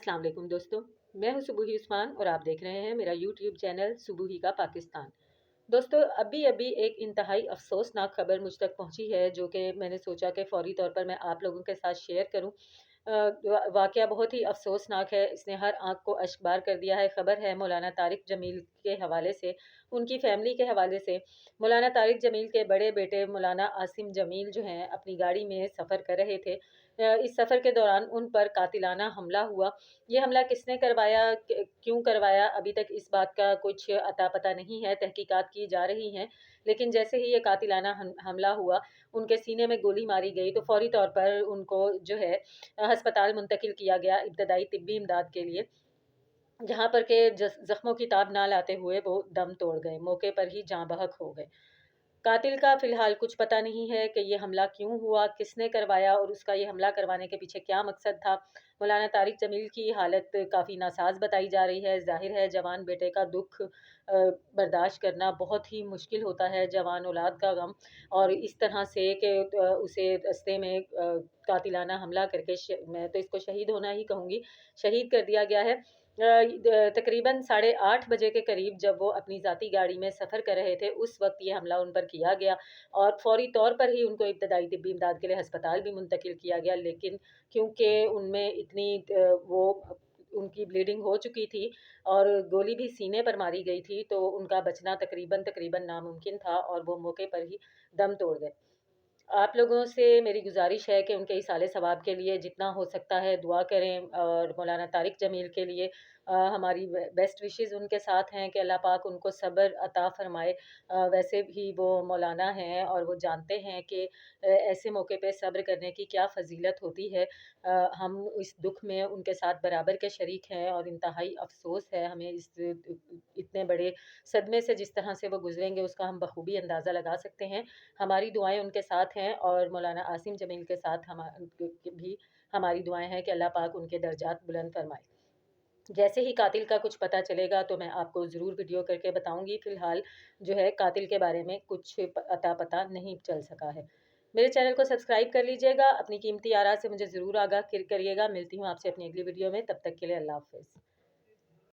अस्सलाम वालेकुम दोस्तों, मैं हूं सुबूही उस्मान और आप देख रहे हैं मेरा यूट्यूब चैनल सुबूही का पाकिस्तान। दोस्तों, अभी अभी एक इंतहाई अफसोसनाक खबर मुझ तक पहुंची है जो कि मैंने सोचा कि फ़ौरी तौर पर मैं आप लोगों के साथ शेयर करूं। वाक़या बहुत ही अफसोसनाक है, इसने हर आँख को अश्कबार कर दिया है। ख़बर है मौलाना तारिक जमील के हवाले से, उनकी फ़ैमिली के हवाले से। मौलाना तारिक जमील के बड़े बेटे मौलाना आसिम जमील जो हैं अपनी गाड़ी में सफ़र कर रहे थे। इस सफ़र के दौरान उन पर कातिलाना हमला हुआ। ये हमला किसने करवाया, क्यों करवाया, अभी तक इस बात का कुछ अता पता नहीं है, तहकीकात की जा रही हैं। लेकिन जैसे ही ये कातिलाना हमला हुआ, उनके सीने में गोली मारी गई तो फ़ौरी तौर पर उनको जो है अस्पताल मुंतकिल किया गया इब्तदाई तिब्बी इमदाद के लिए, जहाँ पर के ज़ख्मों की ताब ना लाते हुए वो दम तोड़ गए, मौके पर ही जाँ बहक हो गए। कातिल का फ़िलहाल कुछ पता नहीं है कि ये हमला क्यों हुआ, किसने करवाया और उसका ये हमला करवाने के पीछे क्या मकसद था। मौलाना तारिक जमील की हालत काफ़ी नासाज़ बताई जा रही है। ज़ाहिर है जवान बेटे का दुःख बर्दाश्त करना बहुत ही मुश्किल होता है, जवान औलाद का गम, और इस तरह से कि उसे रास्ते में कातिलाना हमला करके मैं तो इसको शहीद होना ही कहूँगी, शहीद कर दिया गया है। तकरीबन 8:30 बजे के करीब जब वो अपनी ज़ाती गाड़ी में सफ़र कर रहे थे, उस वक़्त ये हमला उन पर किया गया और फ़ौरी तौर पर ही उनको इब्तदाई तिब्बी इमदाद के लिए अस्पताल भी मुंतकिल किया गया। लेकिन क्योंकि उनमें इतनी वो उनकी ब्लीडिंग हो चुकी थी और गोली भी सीने पर मारी गई थी, तो उनका बचना तकरीबन तकरीबन नामुमकिन था और वो मौके पर ही दम तोड़ गए। आप लोगों से मेरी गुज़ारिश है कि उनके इसाले सवाब के लिए जितना हो सकता है दुआ करें, और मौलाना तारिक जमील के लिए हमारी बेस्ट विशेज़ उनके साथ हैं कि अल्लाह पाक उनको सब्र अता फ़रमाए। वैसे भी वो मौलाना हैं और वो जानते हैं कि ऐसे मौके पे सब्र करने की क्या फ़ज़ीलत होती है। हम इस दुःख में उनके साथ बराबर के शरीक हैं और इंतहाई अफ़सोस है हमें इस इतने बड़े सदमे से जिस तरह से वो गुज़रेंगे उसका हम बखूबी अंदाज़ा लगा सकते हैं। हमारी दुआएँ उनके साथ हैं और मौलाना आसिम जमील के साथ भी हमारी दुआएँ हैं कि अल्लाह पाक उनके दर्जात बुलंद फरमाए। जैसे ही कातिल का कुछ पता चलेगा तो मैं आपको ज़रूर वीडियो करके बताऊँगी। फ़िलहाल जो है कातिल के बारे में कुछ अता पता नहीं चल सका है। मेरे चैनल को सब्सक्राइब कर लीजिएगा, अपनी कीमती आरा से मुझे ज़रूर आगाह करिएगा। मिलती हूँ आपसे अपनी अगली वीडियो में, तब तक के लिए अल्लाह हाफ़िज़।